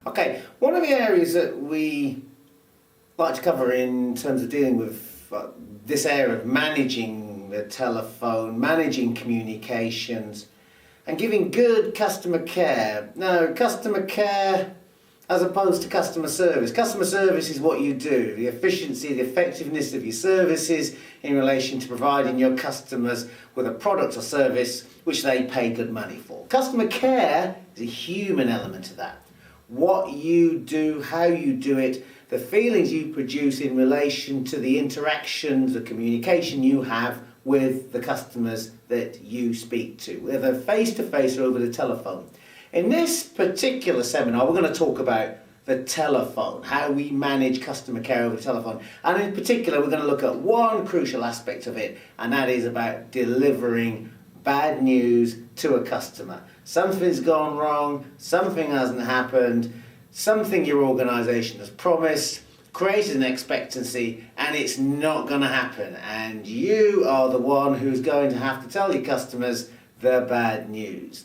Okay, one of the areas that we like to cover in terms of dealing with this area of managing the telephone, managing communications, and giving good customer care. Now, customer care as opposed to customer service. Customer service is what you do, the efficiency, the effectiveness of your services in relation to providing your customers with a product or service which they pay good money for. Customer care is a human element of that. What you do, how you do it, the feelings you produce in relation to the interactions, the communication you have with the customers that you speak to, whether face-to-face or over the telephone. In this particular seminar, we're going to talk about the telephone, how we manage customer care over the telephone. And in particular, we're going to look at one crucial aspect of it, and that is about delivering bad news to a customer. Something's gone wrong, something hasn't happened, something your organisation has promised, created an expectancy, and it's not going to happen. And you are the one who's going to have to tell your customers the bad news.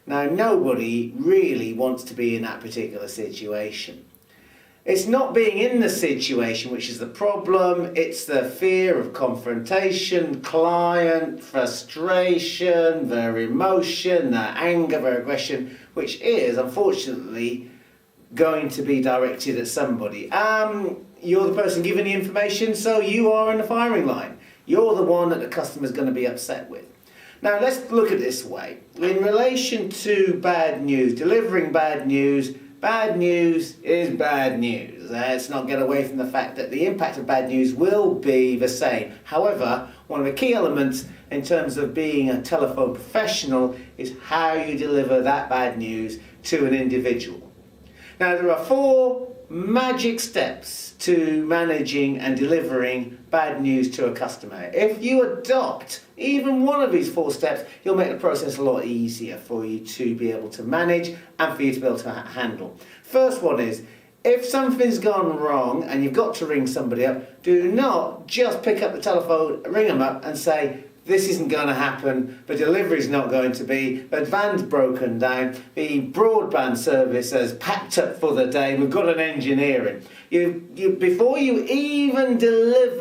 Now, nobody really wants to be in that particular situation. It's not being in the situation which is the problem, it's the fear of confrontation, client frustration, their emotion, their anger, their aggression, which is unfortunately going to be directed at somebody. You're the person giving the information, so you are in the firing line. You're the one that the customer's going to be upset with. Now, let's look at it this way. In relation to bad news, delivering bad news is bad news. Let's not get away from the fact that the impact of bad news will be the same. However, one of the key elements in terms of being a telephone professional is how you deliver that bad news to an individual. Now, there are 4 magic steps to managing and delivering bad news to a customer. If you adopt even one of these 4 steps, you'll make the process a lot easier for you to be able to manage and for you to be able to handle. First one is, if something's gone wrong and you've got to ring somebody up, do not just pick up the telephone, ring them up and say, this isn't going to happen, the delivery's not going to be, the van's broken down, the broadband service has packed up for the day, we've got an engineer in. Before you even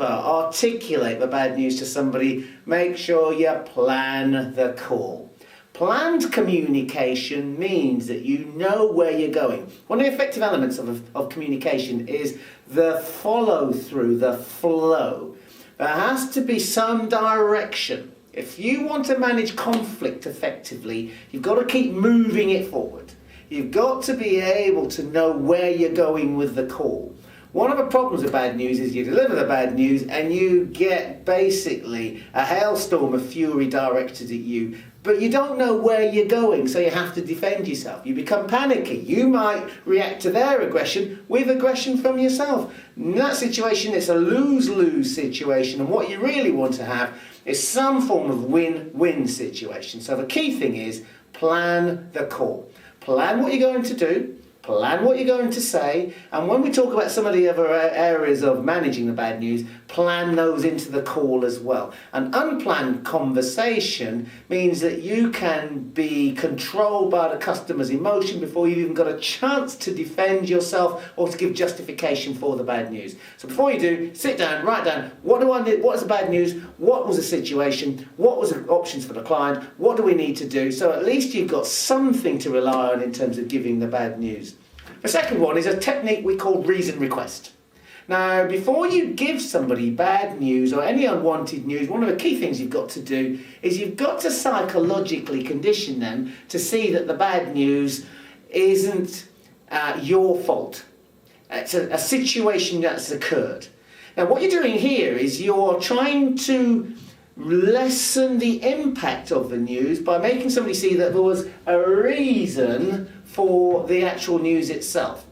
articulate the bad news to somebody, make sure you plan the call. Planned communication means that you know where you're going. One of the effective elements of communication is the follow-through, the flow. There has to be some direction. If you want to manage conflict effectively, you've got to keep moving it forward. You've got to be able to know where you're going with the call. One of the problems with bad news is you deliver the bad news and you get basically a hailstorm of fury directed at you, but you don't know where you're going, so you have to defend yourself. You become panicky. You might react to their aggression with aggression from yourself. In that situation, it's a lose-lose situation, and what you really want to have is some form of win-win situation. So the key thing is plan the call. Plan what you're going to do. Plan what you're going to say, and when we talk about some of the other areas of managing the bad news, plan those into the call as well. An unplanned conversation means that you can be controlled by the customer's emotion before you've even got a chance to defend yourself or to give justification for the bad news. So before you do, sit down, write down, what do I need, what's the bad news, what was the situation, what was the options for the client, what do we need to do, so at least you've got something to rely on in terms of giving the bad news. The second one is a technique we call reason request. Now, before you give somebody bad news or any unwanted news, one of the key things you've got to do is you've got to psychologically condition them to see that the bad news isn't your fault. It's a situation that's occurred. Now, what you're doing here is you're trying to lessen the impact of the news by making somebody see that there was a reason for the actual news itself.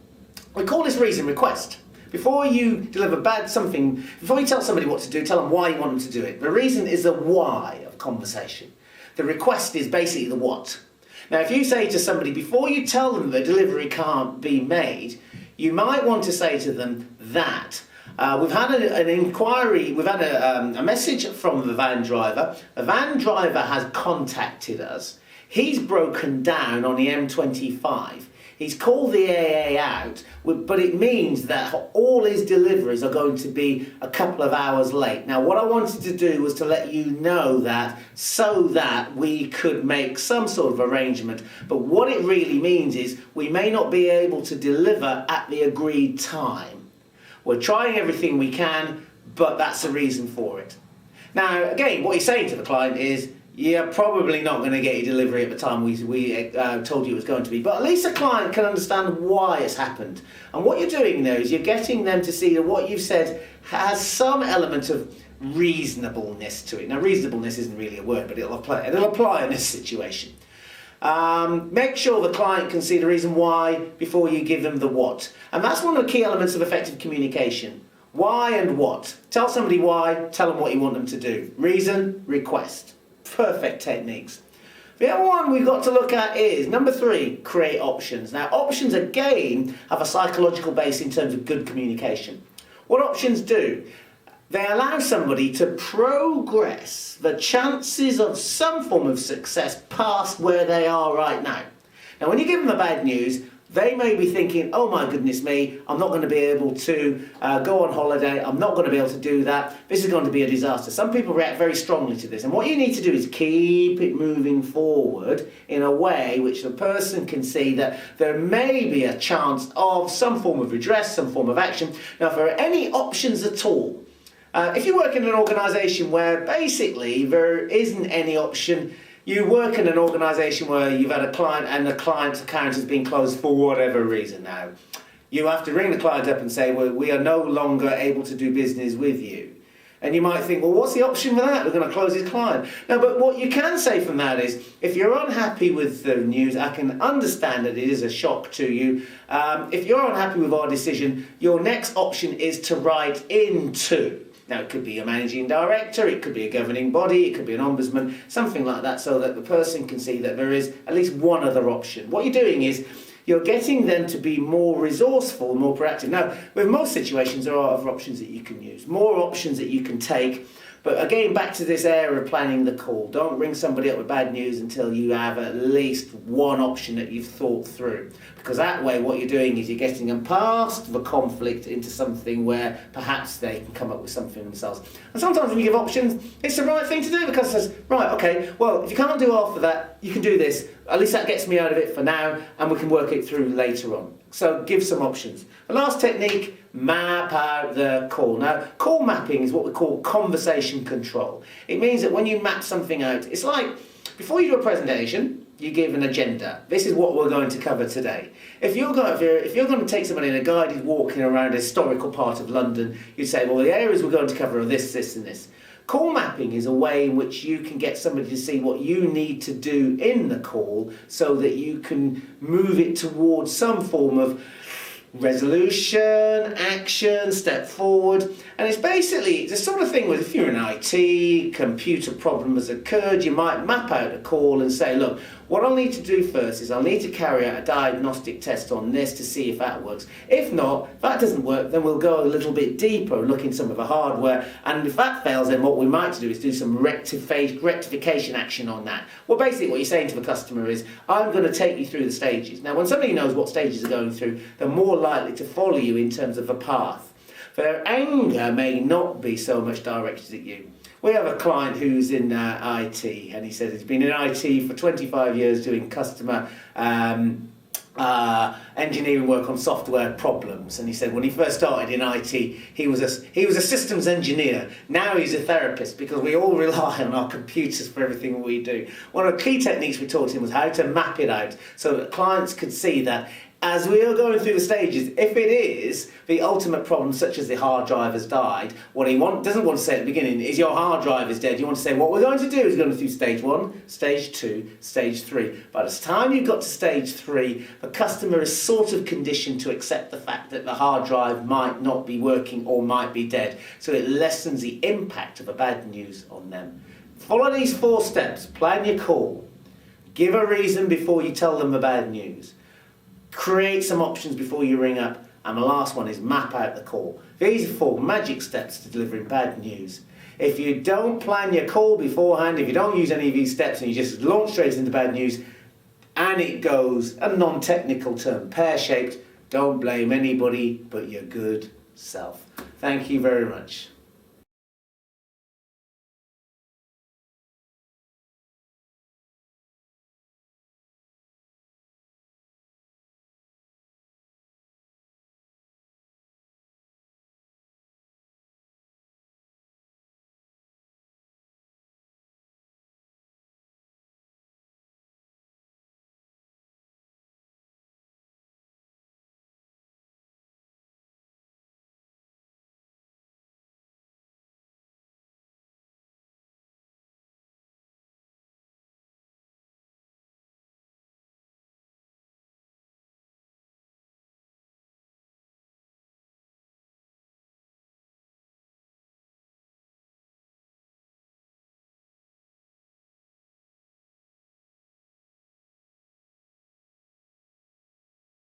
We call this reason request. Before you deliver before you tell somebody what to do, tell them why you want them to do it. The reason is the why of conversation. The request is basically the what. Now, if you say to somebody, before you tell them the delivery can't be made, you might want to say to them that we've had an inquiry, we've had a message from the van driver. The van driver has contacted us. He's broken down on the M25. He's called the AA out, but it means that all his deliveries are going to be a couple of hours late. Now, what I wanted to do was to let you know that so that we could make some sort of arrangement. But what it really means is we may not be able to deliver at the agreed time. We're trying everything we can, but that's the reason for it. Now, again, what he's saying to the client is, you're probably not going to get your delivery at the time we told you it was going to be. But at least the client can understand why it's happened. And what you're doing there is you're getting them to see that what you've said has some element of reasonableness to it. Now, reasonableness isn't really a word, but it'll apply in this situation. Make sure the client can see the reason why before you give them the what. And that's one of the key elements of effective communication. Why and what. Tell somebody why, tell them what you want them to do. Reason, request. Perfect techniques. The other one we've got to look at is, number 3, create options. Now, options, again, have a psychological base in terms of good communication. What options do? They allow somebody to progress the chances of some form of success past where they are right now. Now, when you give them the bad news, they may be thinking, oh my goodness me, I'm not going to be able to go on holiday, I'm not going to be able to do that, this is going to be a disaster. Some people react very strongly to this, and what you need to do is keep it moving forward in a way which the person can see that there may be a chance of some form of redress, some form of action. Now, for any options at all, if you work in an organisation where basically there isn't any option, you work in an organisation where you've had a client and the client's account has been closed for whatever reason now. You have to ring the client up and say, well, we are no longer able to do business with you. And you might think, well, what's the option for that? We're going to close his client. No, but what you can say from that is, if you're unhappy with the news, I can understand that it is a shock to you. If you're unhappy with our decision, your next option is to write into. Now, it could be a managing director, it could be a governing body, it could be an ombudsman, something like that, so that the person can see that there is at least one other option. What you're doing is you're getting them to be more resourceful, more proactive. Now, with most situations, there are other options that you can use, more options that you can take. But again, back to this area of planning the call. Don't ring somebody up with bad news until you have at least one option that you've thought through. Because that way, what you're doing is you're getting them past the conflict into something where perhaps they can come up with something themselves. And sometimes when you give options, it's the right thing to do, because it says, right, okay, well, if you can't do half of that, you can do this. At least that gets me out of it for now, and we can work it through later on. So give some options. The last technique, map out the call. Now, call mapping is what we call conversation control. It means that when you map something out, it's like, before you do a presentation, you give an agenda. This is what we're going to cover today. If you're going to take somebody in a guided walking around a historical part of London, you'd say, well, the areas we're going to cover are this, this, and this. Call mapping is a way in which you can get somebody to see what you need to do in the call so that you can move it towards some form of resolution, action, step forward. And it's basically the sort of thing where if you're in IT, computer problem has occurred, you might map out a call and say, look, what I'll need to do first is I'll need to carry out a diagnostic test on this to see if that works. If not, if that doesn't work, then we'll go a little bit deeper, look in some of the hardware, and if that fails, then what we might do is do some rectification action on that. Well, basically what you're saying to the customer is, I'm going to take you through the stages. Now, when somebody knows what stages are going through, they're more likely to follow you in terms of the path. Their anger may not be so much directed at you. We have a client who's in IT, and he says he's been in IT for 25 years doing customer engineering work on software problems. And he said when he first started in IT, he was a systems engineer. Now he's a therapist, because we all rely on our computers for everything we do. One of the key techniques we taught him was how to map it out so that clients could see that as we are going through the stages, if it is the ultimate problem, such as the hard drive has died, what he doesn't want to say at the beginning is your hard drive is dead. You want to say what we're going to do is going to do stage 1, stage 2, stage 3. By the time you've got to stage 3, the customer is sort of conditioned to accept the fact that the hard drive might not be working or might be dead. So it lessens the impact of the bad news on them. Follow these 4 steps. Plan your call. Give a reason before you tell them the bad news. Create some options before you ring up, and the last one is map out the call. These are 4 magic steps to delivering bad news. If you don't plan your call beforehand, if you don't use any of these steps and you just launch straight into bad news, and it goes, a non-technical term, pear-shaped. Don't blame anybody but your good self. Thank you very much.